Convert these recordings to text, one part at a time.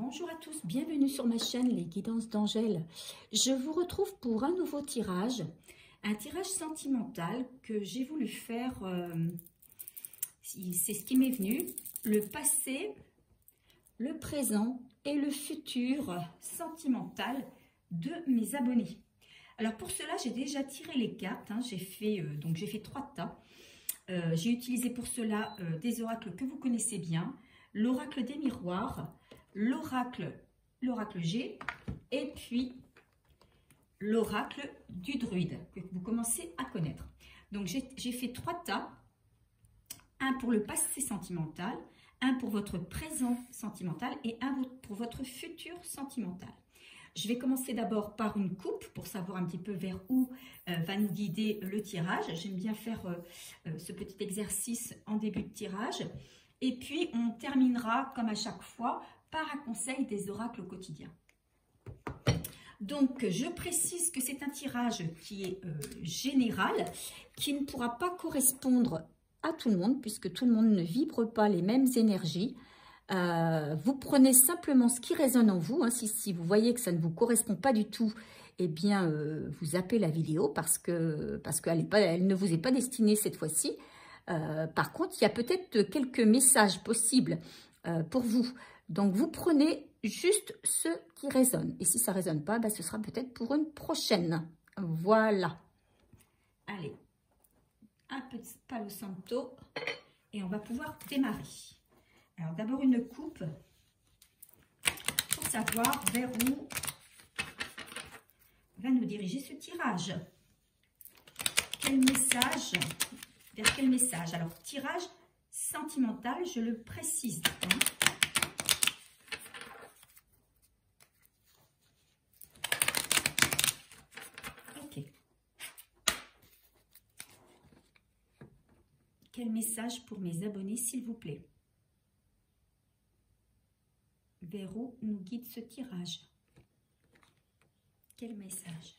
Bonjour à tous, bienvenue sur ma chaîne Les Guidances d'Angèle. Je vous retrouve pour un nouveau tirage, un tirage sentimental que j'ai voulu faire, c'est ce qui m'est venu, le passé, le présent et le futur sentimental de mes abonnés. Alors pour cela, j'ai déjà tiré les cartes, hein, j'ai fait 3 tas. J'ai utilisé pour cela des oracles que vous connaissez bien, l'oracle des miroirs, l'oracle G et puis l'oracle du druide que vous commencez à connaître. Donc j'ai fait 3 tas, un pour le passé sentimental, un pour votre présent sentimental et un pour votre futur sentimental. Je vais commencer d'abord par une coupe pour savoir un petit peu vers où va nous guider le tirage. J'aime bien faire ce petit exercice en début de tirage. Et puis, on terminera, comme à chaque fois, par un conseil des oracles quotidiens. Donc, je précise que c'est un tirage qui est général, qui ne pourra pas correspondre à tout le monde, puisque tout le monde ne vibre pas les mêmes énergies. Vous prenez simplement ce qui résonne en vous. Hein. Si vous voyez que ça ne vous correspond pas du tout, eh bien, vous zappez la vidéo parce qu'elle ne vous est pas destinée cette fois-ci. Par contre, il y a peut-être quelques messages possibles pour vous. Donc, vous prenez juste ce qui résonne. Et si ça ne résonne pas, ce sera peut-être pour une prochaine. Voilà. Allez, un petit Palo Santo et on va pouvoir démarrer. Alors, d'abord une coupe pour savoir vers où va nous diriger ce tirage. Quel message? Vers quel message? Alors, tirage sentimental, je le précise. Hein. Ok. Quel message pour mes abonnés, s'il vous plaît? Vers où nous guide ce tirage? Quel message?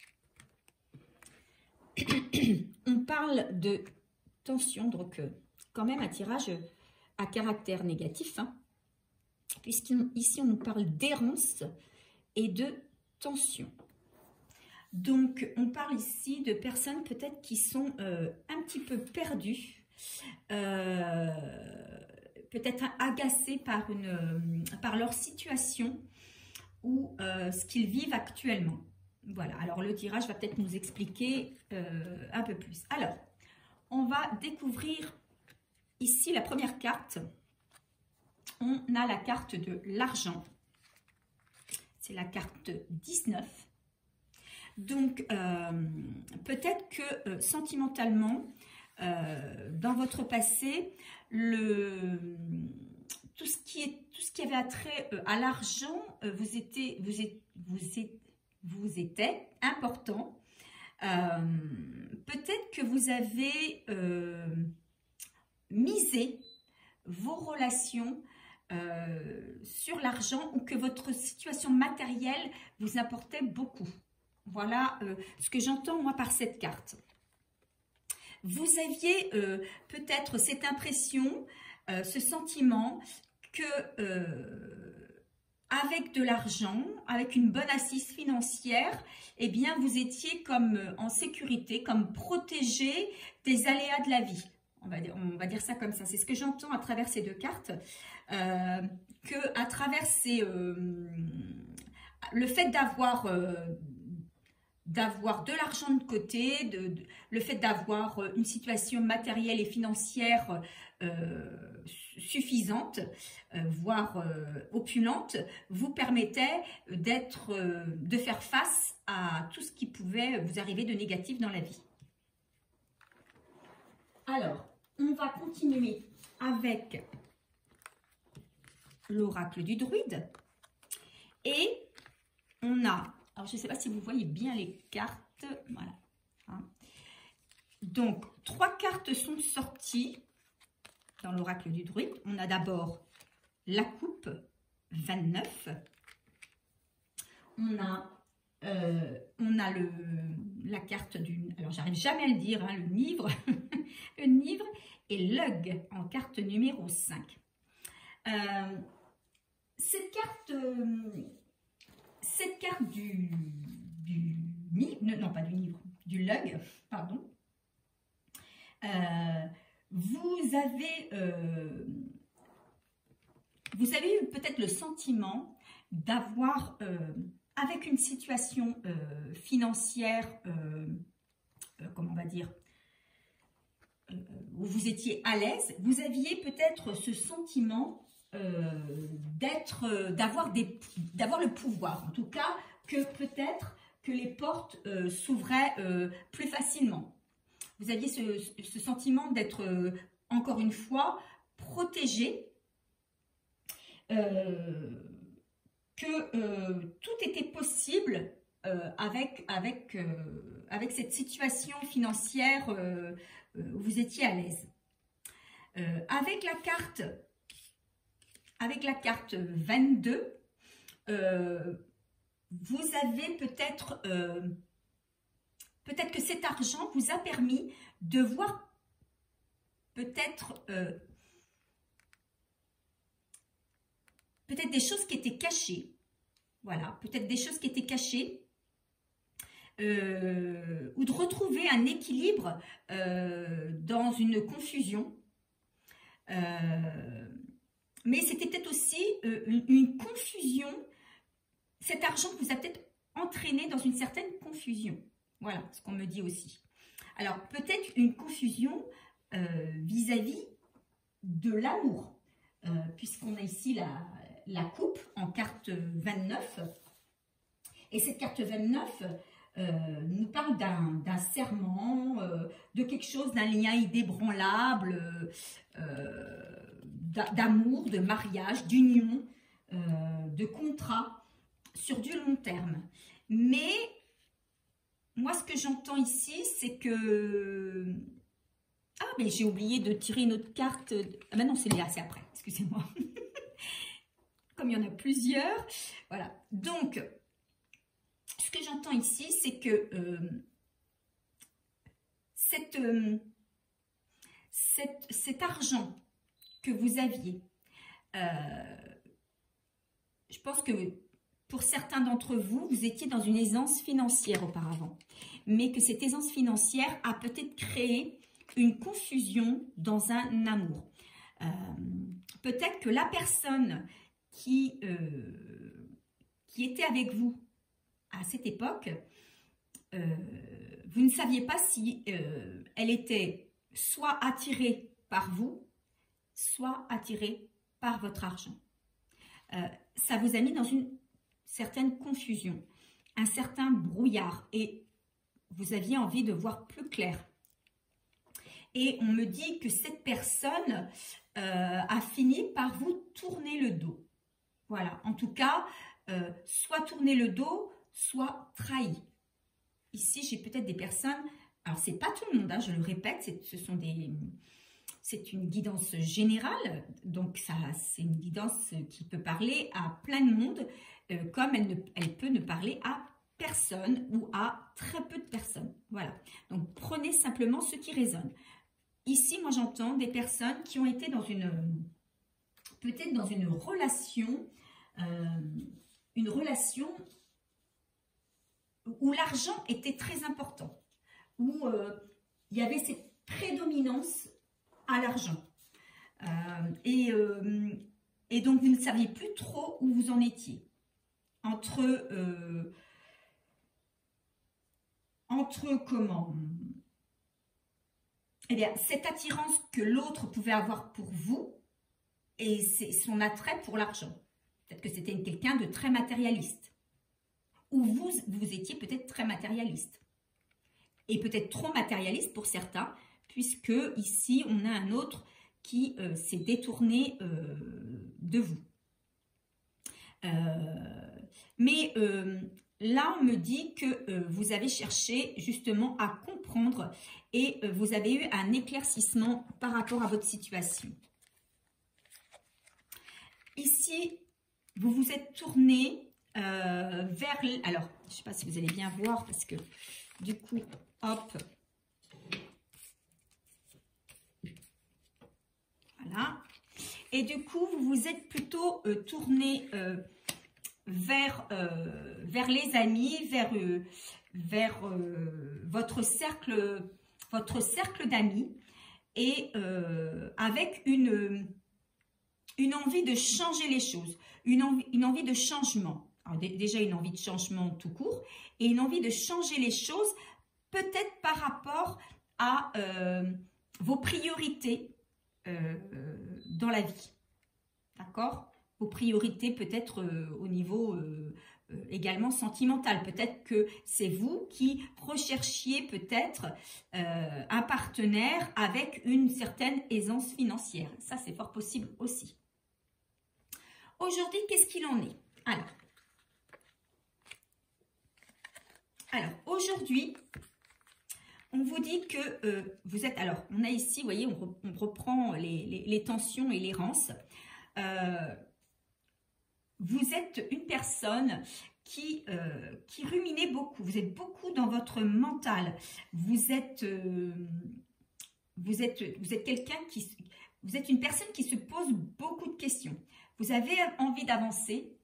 On parle de tension, donc quand même un tirage à caractère négatif, hein, puisqu'ici on nous parle d'errance et de tension. Donc on parle ici de personnes peut-être qui sont un petit peu perdues, peut-être agacés par leur situation ou ce qu'ils vivent actuellement. Voilà, alors le tirage va peut-être nous expliquer un peu plus. Alors, on va découvrir ici la première carte. On a la carte de l'argent. C'est la carte 19. Donc, peut-être que sentimentalement, dans votre passé, tout ce qui avait attrait à l'argent vous était important. Peut-être que vous avez misé vos relations sur l'argent ou que votre situation matérielle vous apportait beaucoup. Voilà ce que j'entends moi par cette carte. Vous aviez peut-être cette impression, ce sentiment que avec de l'argent, avec une bonne assise financière, eh bien vous étiez comme en sécurité, comme protégé des aléas de la vie. On va dire ça comme ça. C'est ce que j'entends à travers ces 2 cartes. Que à travers le fait d'avoir de l'argent de côté, le fait d'avoir une situation matérielle et financière suffisante, voire opulente, vous permettait de faire face à tout ce qui pouvait vous arriver de négatif dans la vie. Alors, on va continuer avec l'oracle du druide. Et on a, alors je ne sais pas si vous voyez bien les cartes, voilà. Hein. Donc, 3 cartes sont sorties dans l'oracle du druide. On a d'abord la coupe 29. On a la carte du... Alors, j'arrive jamais à le dire, hein, le Nivre. Le Nivre et l'Ug en carte numéro 5. cette carte du non pas du livre, du lug, pardon, vous avez eu peut-être le sentiment d'avoir, avec une situation financière, comment on va dire, où vous étiez à l'aise, vous aviez peut-être ce sentiment d'avoir le pouvoir, en tout cas que peut-être que les portes s'ouvraient plus facilement. Vous aviez ce sentiment d'être, encore une fois, protégé, que tout était possible avec cette situation financière où vous étiez à l'aise. Avec la carte 22, vous avez peut-être que cet argent vous a permis de voir peut-être des choses qui étaient cachées. Voilà, peut-être des choses qui étaient cachées. Ou de retrouver un équilibre dans une confusion. Mais c'était peut-être aussi une confusion. Cet argent vous a peut-être entraîné dans une certaine confusion. Voilà ce qu'on me dit aussi. Alors, peut-être une confusion vis-à-vis de l'amour. Puisqu'on a ici la coupe en carte 29. Et cette carte 29 nous parle d'un serment, de quelque chose, d'un lien inébranlable, d'amour, de mariage, d'union, de contrat sur du long terme. Mais moi, ce que j'entends ici, c'est que... Ah, mais j'ai oublié de tirer une autre carte. Ah ben non, c'est après, excusez-moi. Comme il y en a plusieurs. Voilà. Donc, ce que j'entends ici, c'est que cet argent que vous aviez, je pense que pour certains d'entre vous, vous étiez dans une aisance financière auparavant, mais que cette aisance financière a peut-être créé une confusion dans un amour. Peut-être que la personne qui était avec vous à cette époque, vous ne saviez pas si elle était soit attirée par vous, soit attirée par votre argent. Ça vous a mis dans une certaine confusion, un certain brouillard, et vous aviez envie de voir plus clair. Et on me dit que cette personne a fini par vous tourner le dos. Voilà, en tout cas, soit tourner le dos, soit trahi. Ici, j'ai peut-être des personnes, alors c'est pas tout le monde, hein, je le répète, c'est une guidance générale, donc c'est une guidance qui peut parler à plein de monde, comme elle peut ne parler à personne ou à très peu de personnes. Voilà, donc prenez simplement ce qui résonne. Ici, moi j'entends des personnes qui ont été dans peut-être dans une relation où l'argent était très important, où il y avait cette prédominance à l'argent. Et donc, vous ne saviez plus trop où vous en étiez. Entre comment? Eh bien, cette attirance que l'autre pouvait avoir pour vous et son attrait pour l'argent. Peut-être que c'était quelqu'un de très matérialiste. Ou vous étiez peut-être très matérialiste. Et peut-être trop matérialiste pour certains, puisque ici, on a un autre qui s'est détourné de vous. Mais là, on me dit que vous avez cherché justement à comprendre et vous avez eu un éclaircissement par rapport à votre situation. Ici, vous vous êtes tourné vers... Alors, je ne sais pas si vous allez bien voir parce que du coup, hop. Voilà. et du coup, vous vous êtes plutôt tourné vers les amis, vers votre cercle d'amis, et avec une envie de changer les choses, une envie de changement. Alors, déjà une envie de changement tout court, et une envie de changer les choses, peut-être par rapport à vos priorités dans la vie. D'accord? Vos priorités peut-être au niveau également sentimental. Peut-être que c'est vous qui recherchiez peut-être un partenaire avec une certaine aisance financière. Ça, c'est fort possible aussi. Aujourd'hui, qu'est-ce qu'il en est? Alors aujourd'hui, on vous dit que vous êtes... Alors, on a ici, vous voyez, on reprend les tensions et l'errance. Vous êtes une personne qui ruminait beaucoup. Vous êtes beaucoup dans votre mental. Vous êtes quelqu'un qui... Vous êtes une personne qui se pose beaucoup de questions. Vous avez envie d'avancer,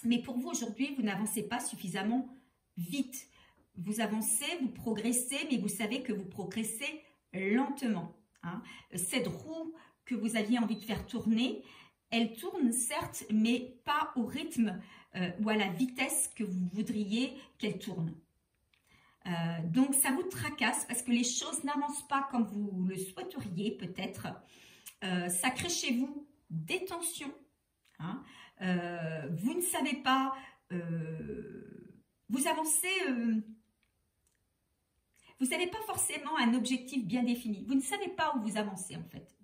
mais pour vous aujourd'hui, vous n'avancez pas suffisamment vite. Vous avancez, vous progressez, mais vous savez que vous progressez lentement. Hein. Cette roue que vous aviez envie de faire tourner, elle tourne certes, mais pas au rythme ou à la vitesse que vous voudriez qu'elle tourne. Donc ça vous tracasse parce que les choses n'avancent pas comme vous le souhaiteriez peut-être. Ça crée chez vous des tensions. Hein. Vous ne savez pas, vous avancez... Vous n'avez pas forcément un objectif bien défini. Vous ne savez pas où vous avancez en fait.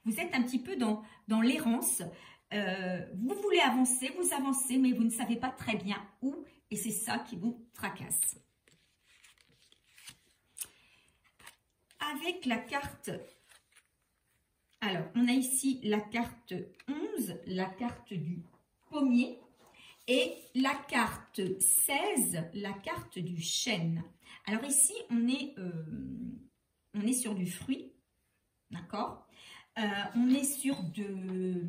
Vous êtes un petit peu dans l'errance. Vous voulez avancer, vous avancez, mais vous ne savez pas très bien où. Et c'est ça qui vous tracasse. Avec la carte... Alors, on a ici la carte 11, la carte du pommier. Et la carte 16, la carte du chêne. Alors ici, on est sur du fruit, d'accord? On est sur du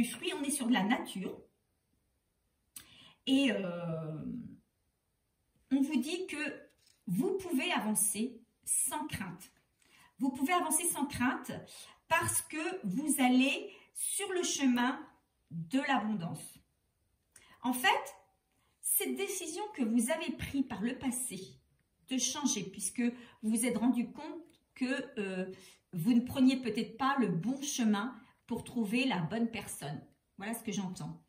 fruit, on est sur de la nature. Et on vous dit que vous pouvez avancer sans crainte. Vous pouvez avancer sans crainte parce que vous allez sur le chemin de l'abondance. En fait, cette décision que vous avez prise par le passé de changer, puisque vous vous êtes rendu compte que vous ne preniez peut-être pas le bon chemin pour trouver la bonne personne. Voilà ce que j'entends.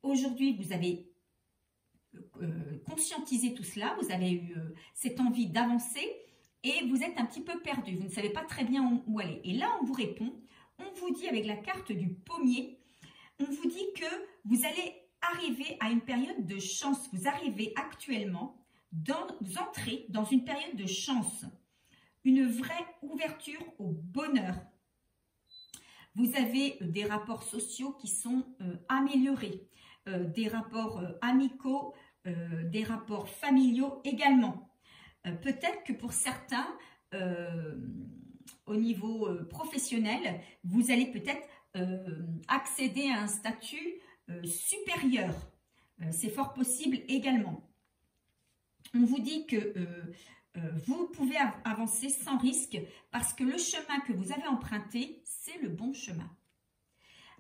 Aujourd'hui, vous avez conscientisé tout cela, vous avez eu cette envie d'avancer et vous êtes un petit peu perdu. Vous ne savez pas très bien où aller. Et là, on vous répond, on vous dit avec la carte du pommier, on vous dit que vous allez arriver à une période de chance. Vous arrivez actuellement, vous entrez dans une période de chance. Une vraie ouverture au bonheur. Vous avez des rapports sociaux qui sont améliorés. Des rapports amicaux, des rapports familiaux également. Peut-être que pour certains, au niveau professionnel, vous allez peut-être accéder à un statut supérieur. C'est fort possible également. On vous dit que vous pouvez avancer sans risque parce que le chemin que vous avez emprunté, c'est le bon chemin.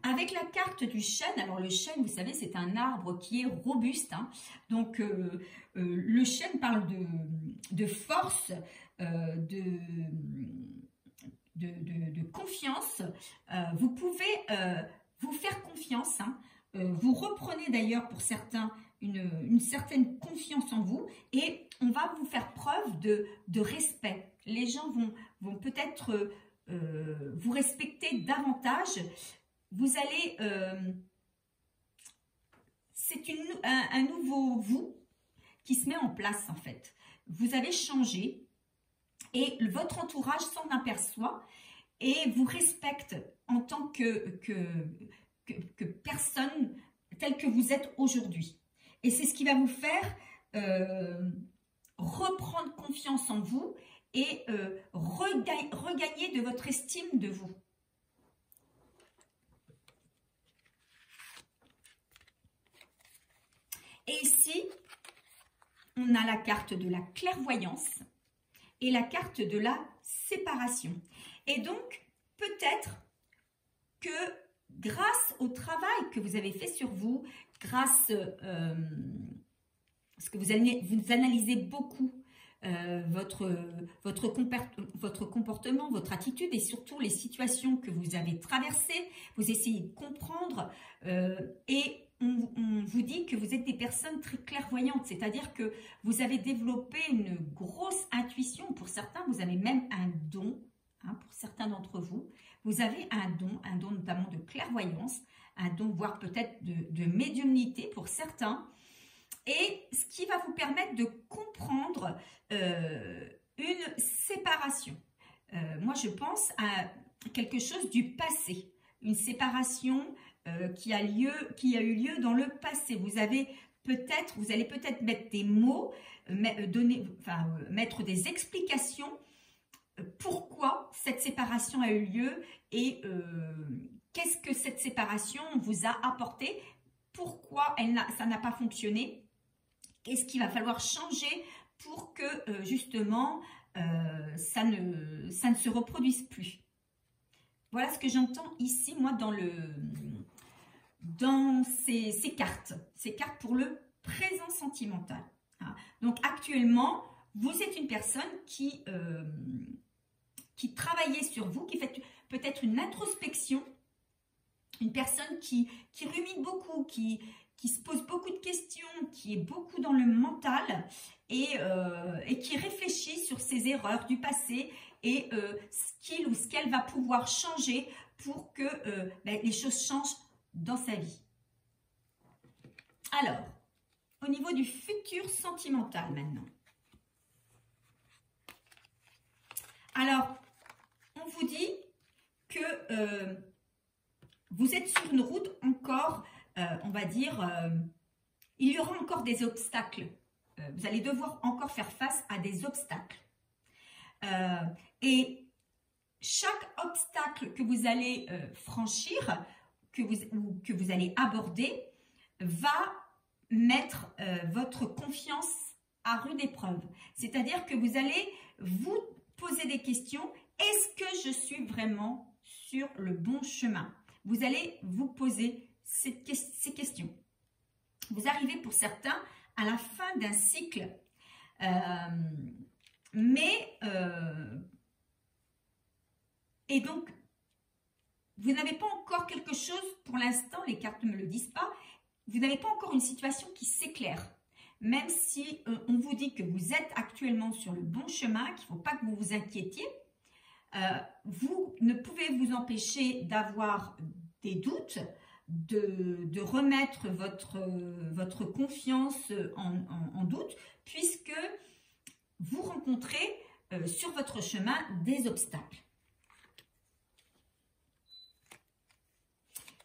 Avec la carte du chêne, alors le chêne, vous savez, c'est un arbre qui est robuste. Hein, donc, le chêne parle de force, de confiance. Vous pouvez vous faire confiance. Hein, vous reprenez d'ailleurs pour certains une certaine confiance en vous et on va vous faire preuve de respect. Les gens vont peut-être vous respecter davantage. Vous allez... c'est un nouveau vous qui se met en place en fait. Vous avez changé et votre entourage s'en aperçoit et vous respecte en tant que personne telle que vous êtes aujourd'hui. Et c'est ce qui va vous faire reprendre confiance en vous et regagner de votre estime de vous. Et ici, on a la carte de la clairvoyance et la carte de la séparation. Et donc, peut-être que grâce au travail que vous avez fait sur vous, grâce parce que vous analysez beaucoup votre comportement, votre attitude et surtout les situations que vous avez traversées, vous essayez de comprendre et on vous dit que vous êtes des personnes très clairvoyantes, c'est-à-dire que vous avez développé une grosse intuition. Pour certains, vous avez même un don, hein, pour certains d'entre vous. Vous avez un don notamment de clairvoyance, un don voire peut-être de médiumnité pour certains. Et ce qui va vous permettre de comprendre une séparation. Moi, je pense à quelque chose du passé, une séparation qui a eu lieu dans le passé. Vous allez peut-être mettre des mots, mettre des explications pourquoi cette séparation a eu lieu et qu'est-ce que cette séparation vous a apporté, pourquoi ça n'a pas fonctionné. Qu'est-ce qu'il va falloir changer pour que justement ça ne se reproduise plus. Voilà ce que j'entends ici moi dans ces cartes pour le présent sentimental. Hein. Donc actuellement, vous êtes une personne qui travaillait sur vous, qui fait peut-être une introspection, une personne qui rumine beaucoup, qui se pose beaucoup de questions, qui est beaucoup dans le mental et qui réfléchit sur ses erreurs du passé et ce qu'il ou ce qu'elle va pouvoir changer pour que les choses changent dans sa vie. Alors, au niveau du futur sentimental maintenant. Alors, on vous dit que vous êtes sur une route encore, on va dire, il y aura encore des obstacles. Vous allez devoir encore faire face à des obstacles. Et chaque obstacle que vous allez franchir, que vous allez aborder, va mettre votre confiance à rude épreuve. C'est-à-dire que vous allez vous poser des questions. Est-ce que je suis vraiment sur le bon chemin? Vous allez vous poser ces questions. Vous arrivez pour certains à la fin d'un cycle, et donc vous n'avez pas encore quelque chose pour l'instant, les cartes ne me le disent pas, vous n'avez pas encore une situation qui s'éclaire. Même si on vous dit que vous êtes actuellement sur le bon chemin, qu'il ne faut pas que vous vous inquiétiez, vous ne pouvez vous empêcher d'avoir des doutes, de remettre votre confiance en doute, puisque vous rencontrez sur votre chemin des obstacles.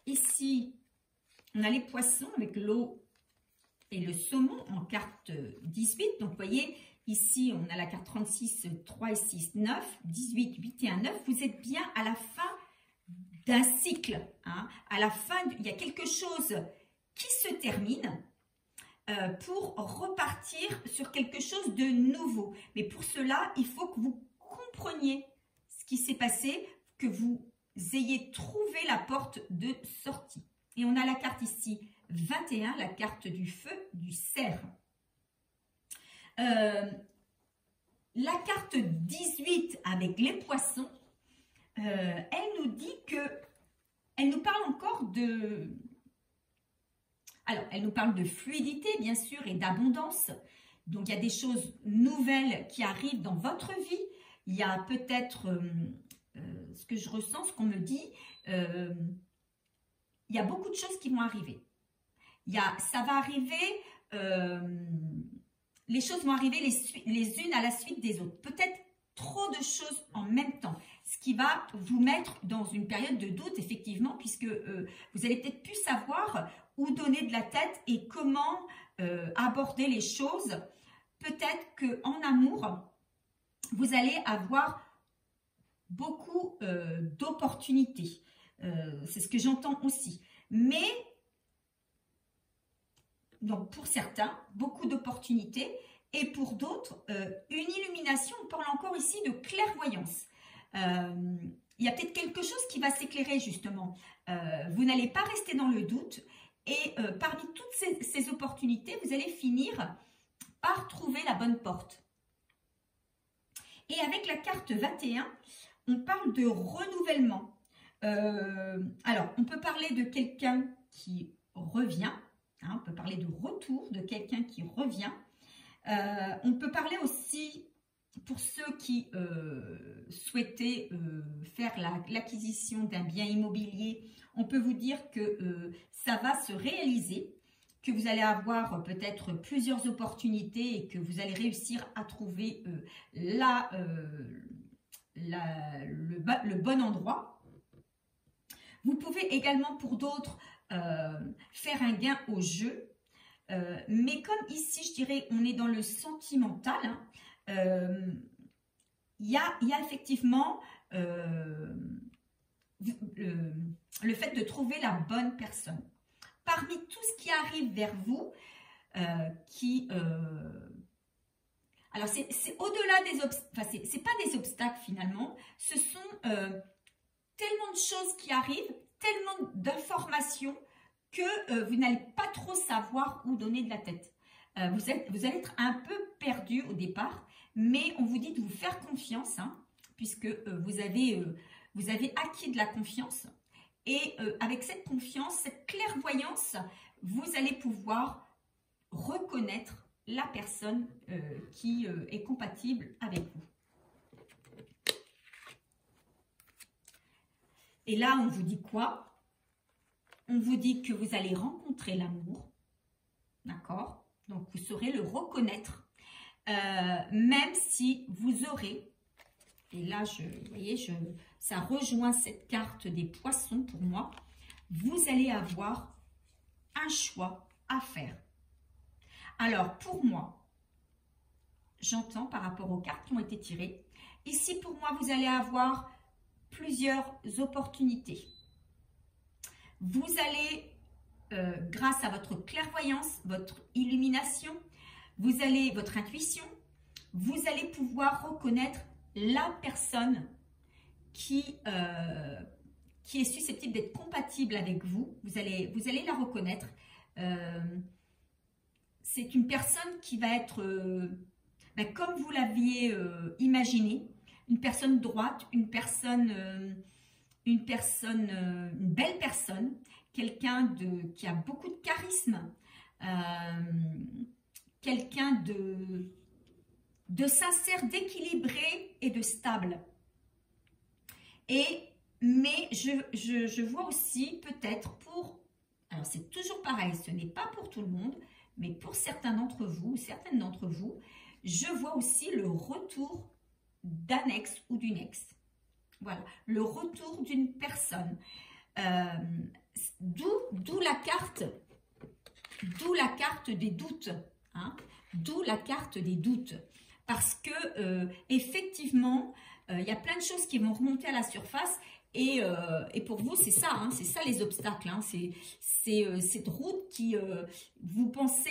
Ici, on a les poissons avec l'eau et le saumon en carte 18. Donc, vous voyez, ici, on a la carte 36, 3 et 6, 9, 18, 8 et 1, 9. Vous êtes bien à la fin d'un cycle. Hein. À la fin, il y a quelque chose qui se termine pour repartir sur quelque chose de nouveau. Mais pour cela, il faut que vous compreniez ce qui s'est passé, que vous ayez trouvé la porte de sortie. Et on a la carte ici 21, la carte du feu, du cerf. La carte 18 avec les poissons, elle nous dit que, elle nous parle encore de, alors elle nous parle de fluidité bien sûr et d'abondance. Donc il y a des choses nouvelles qui arrivent dans votre vie. Il y a peut-être ce que je ressens, ce qu'on me dit, il y a beaucoup de choses qui vont arriver. Ça va arriver, les choses vont arriver les unes à la suite des autres. Peut-être trop de choses en même temps, ce qui va vous mettre dans une période de doute, effectivement, puisque vous allez peut-être plus savoir où donner de la tête et comment aborder les choses. Peut-être qu'en amour, vous allez avoir beaucoup d'opportunités. C'est ce que j'entends aussi. Mais donc pour certains, beaucoup d'opportunités et pour d'autres, une illumination. On parle encore ici de clairvoyance. Il y a peut-être quelque chose qui va s'éclairer justement. Vous n'allez pas rester dans le doute et parmi toutes ces opportunités, vous allez finir par trouver la bonne porte. Et avec la carte 21, on parle de renouvellement. Alors, on peut parler de quelqu'un qui revient, hein, on peut parler de retour de quelqu'un qui revient. On peut parler aussi, pour ceux qui souhaitaient faire l'acquisition d'un bien immobilier, on peut vous dire que ça va se réaliser, que vous allez avoir peut-être plusieurs opportunités et que vous allez réussir à trouver le bon endroit. Vous pouvez également pour d'autres faire un gain au jeu. Mais comme ici, je dirais, on est dans le sentimental, hein, il y a effectivement le fait de trouver la bonne personne. Parmi tout ce qui arrive vers vous, alors c'est au-delà des obstacles, enfin c'est pas des obstacles finalement, ce sont tellement de choses qui arrivent, tellement d'informations que vous n'allez pas trop savoir où donner de la tête. Vous allez être un peu perdu au départ, mais on vous dit de vous faire confiance, hein, puisque vous avez acquis de la confiance. Et avec cette confiance, cette clairvoyance, vous allez pouvoir reconnaître la personne qui est compatible avec vous. Et là, on vous dit quoi? On vous dit que vous allez rencontrer l'amour, d'accord? Donc, vous saurez le reconnaître, même si vous aurez, et là, vous voyez, ça rejoint cette carte des poissons pour moi, vous allez avoir un choix à faire. Alors, pour moi, j'entends par rapport aux cartes qui ont été tirées, ici, pour moi, vous allez avoir plusieurs opportunités. Vous allez, grâce à votre clairvoyance, votre illumination, votre intuition, vous allez pouvoir reconnaître la personne qui est susceptible d'être compatible avec vous. Vous allez la reconnaître. C'est une personne qui va être, comme vous l'aviez imaginé, une personne droite, une belle personne, quelqu'un qui a beaucoup de charisme, quelqu'un de sincère, d'équilibré et de stable. Mais je vois aussi peut-être alors c'est toujours pareil, ce n'est pas pour tout le monde, mais pour certains d'entre vous, certaines d'entre vous, je vois aussi le retour d'un ex ou d'une ex. Voilà, le retour d'une personne. D'où la carte des doutes. Hein, d'où la carte des doutes. Parce que, effectivement, il y a plein de choses qui vont remonter à la surface. Et pour vous, c'est ça, hein, c'est ça les obstacles. Hein, c'est cette route qui, vous pensez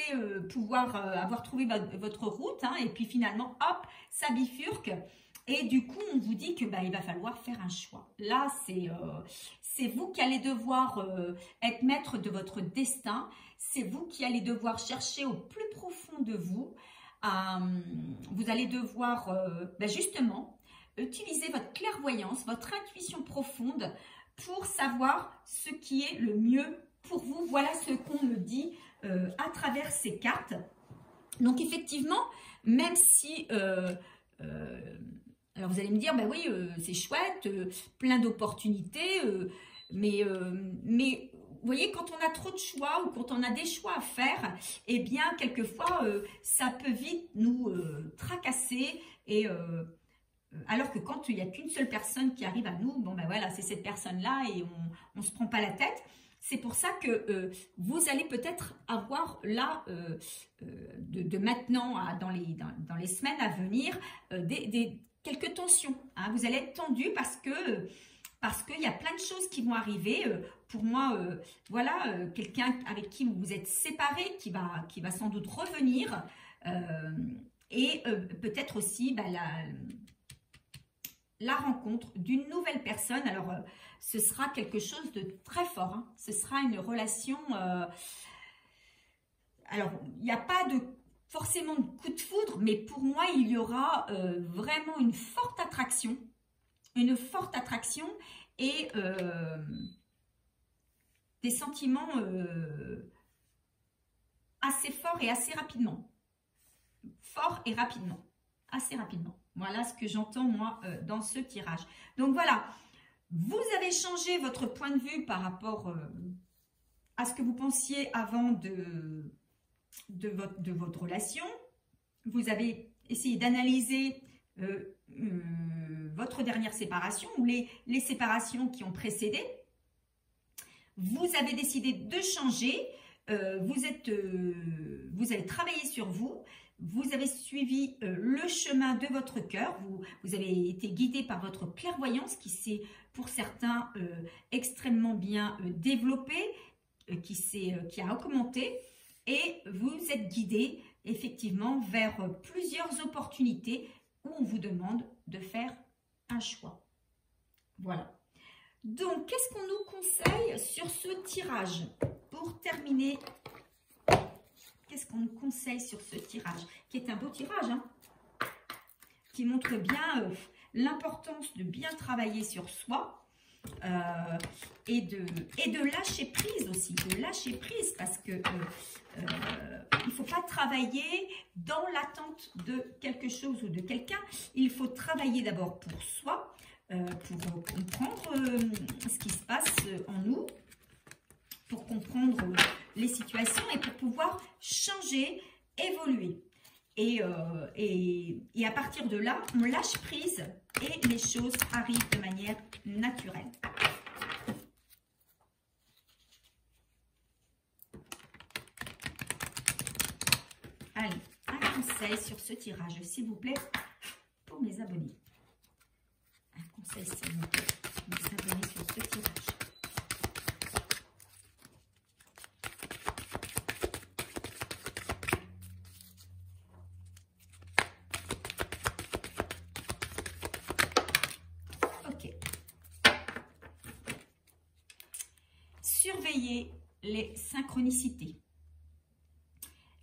pouvoir avoir trouvé votre route. Hein, et puis finalement, hop, ça bifurque. Et du coup, on vous dit que il va falloir faire un choix. Là, c'est vous qui allez devoir être maître de votre destin. C'est vous qui allez devoir chercher au plus profond de vous. Vous allez devoir justement utiliser votre clairvoyance, votre intuition profonde pour savoir ce qui est le mieux pour vous. Voilà ce qu'on me dit à travers ces cartes. Donc effectivement, même si... alors vous allez me dire, oui, c'est chouette, plein d'opportunités, mais vous voyez, quand on a trop de choix ou quand on a des choix à faire, eh bien, quelquefois, ça peut vite nous tracasser. Et alors que quand il n'y a qu'une seule personne qui arrive à nous, voilà, c'est cette personne-là et on ne se prend pas la tête. C'est pour ça que vous allez peut-être avoir là, de maintenant dans les semaines à venir, quelques tensions. Hein. Vous allez être tendu parce que parce qu'il y a plein de choses qui vont arriver. Pour moi, voilà, quelqu'un avec qui vous vous êtes séparé, qui va sans doute revenir. Et peut-être aussi bah, la rencontre d'une nouvelle personne. Alors, ce sera quelque chose de très fort. Hein. Ce sera une relation... alors, il n'y a pas forcément de coup de foudre, mais pour moi, il y aura vraiment une forte attraction. Une forte attraction et des sentiments assez forts et assez rapidement. Fort et rapidement. Assez rapidement. Voilà ce que j'entends moi dans ce tirage. Donc voilà, vous avez changé votre point de vue par rapport à ce que vous pensiez avant de votre relation. Vous avez essayé d'analyser votre dernière séparation ou les séparations qui ont précédé. Vous avez décidé de changer. Vous avez travaillé sur vous. Vous avez suivi le chemin de votre cœur. Vous avez été guidé par votre clairvoyance qui s'est, pour certains, extrêmement bien développée, qui a augmenté. Et vous êtes guidé, effectivement, vers plusieurs opportunités où on vous demande de faire un choix. Voilà. Donc, qu'est-ce qu'on nous conseille sur ce tirage? Pour terminer, qu'est-ce qu'on nous conseille sur ce tirage? Qui est un beau tirage, hein, qui montre bien l'importance de bien travailler sur soi et de lâcher prise aussi. De lâcher prise parce que il ne faut pas travailler dans l'attente de quelque chose ou de quelqu'un. Il faut travailler d'abord pour soi, pour comprendre ce qui se passe en nous, pour comprendre les situations et pour pouvoir changer, évoluer. Et à partir de là, on lâche prise et les choses arrivent de manière naturelle. Allez, un conseil sur ce tirage, s'il vous plaît, pour mes abonnés. Un conseil, s'il vous plaît, pour mes abonnés sur ce tirage. Surveillez les synchronicités.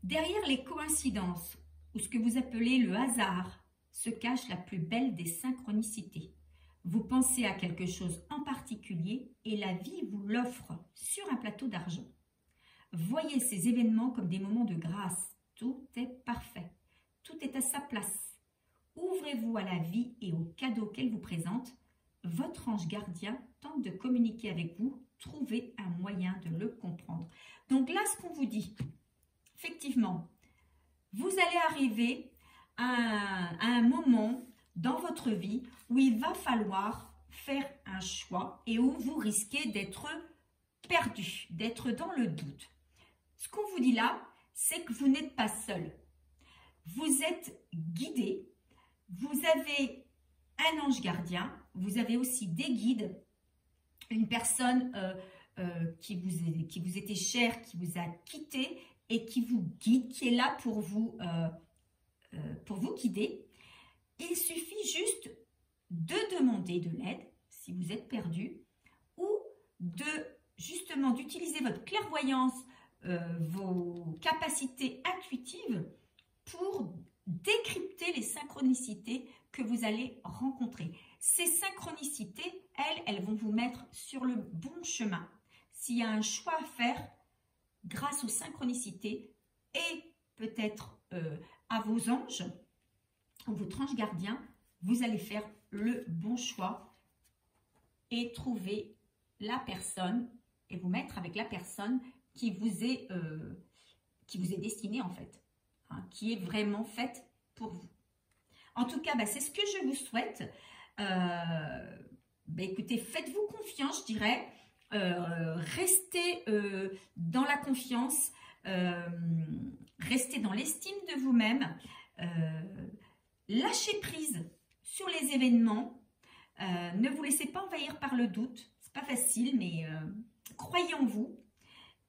Derrière les coïncidences, ou ce que vous appelez le hasard, se cache la plus belle des synchronicités. Vous pensez à quelque chose en particulier et la vie vous l'offre sur un plateau d'argent. Voyez ces événements comme des moments de grâce. Tout est parfait. Tout est à sa place. Ouvrez-vous à la vie et aux cadeaux qu'elle vous présente. Votre ange gardien tente de communiquer avec vous. Trouvez un moyen de le comprendre. Donc là, ce qu'on vous dit, effectivement, vous allez arriver à un moment dans votre vie où il va falloir faire un choix et où vous risquez d'être perdu, d'être dans le doute. Ce qu'on vous dit là, c'est que vous n'êtes pas seul. Vous êtes guidé, vous avez un ange gardien, vous avez aussi des guides, une personne qui vous était chère, qui vous a quitté et qui vous guide, qui est là pour vous guider. Il suffit juste de demander de l'aide si vous êtes perdu ou justement d'utiliser votre clairvoyance, vos capacités intuitives pour décrypter les synchronicités que vous allez rencontrer. Ces synchronicités, elles vont vous mettre sur le bon chemin. S'il y a un choix à faire, grâce aux synchronicités et peut-être à vos anges, votre ange gardien, vous allez faire le bon choix et trouver la personne et vous mettre avec la personne qui vous est destinée en fait, hein, qui est vraiment faite pour vous. En tout cas, c'est ce que je vous souhaite. Écoutez, faites-vous confiance, je dirais. Restez dans la confiance, restez dans l'estime de vous-même, lâchez prise sur les événements, Ne vous laissez pas envahir par le doute. C'est pas facile, mais croyez en vous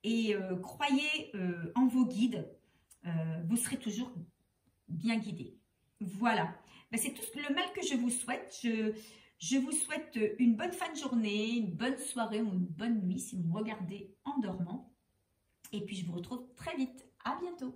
et croyez en vos guides. Vous serez toujours bien guidé. Voilà. Ben, c'est tout le mal que je vous souhaite. Je vous souhaite une bonne fin de journée, une bonne soirée ou une bonne nuit si vous me regardez en dormant. Et puis, je vous retrouve très vite. À bientôt.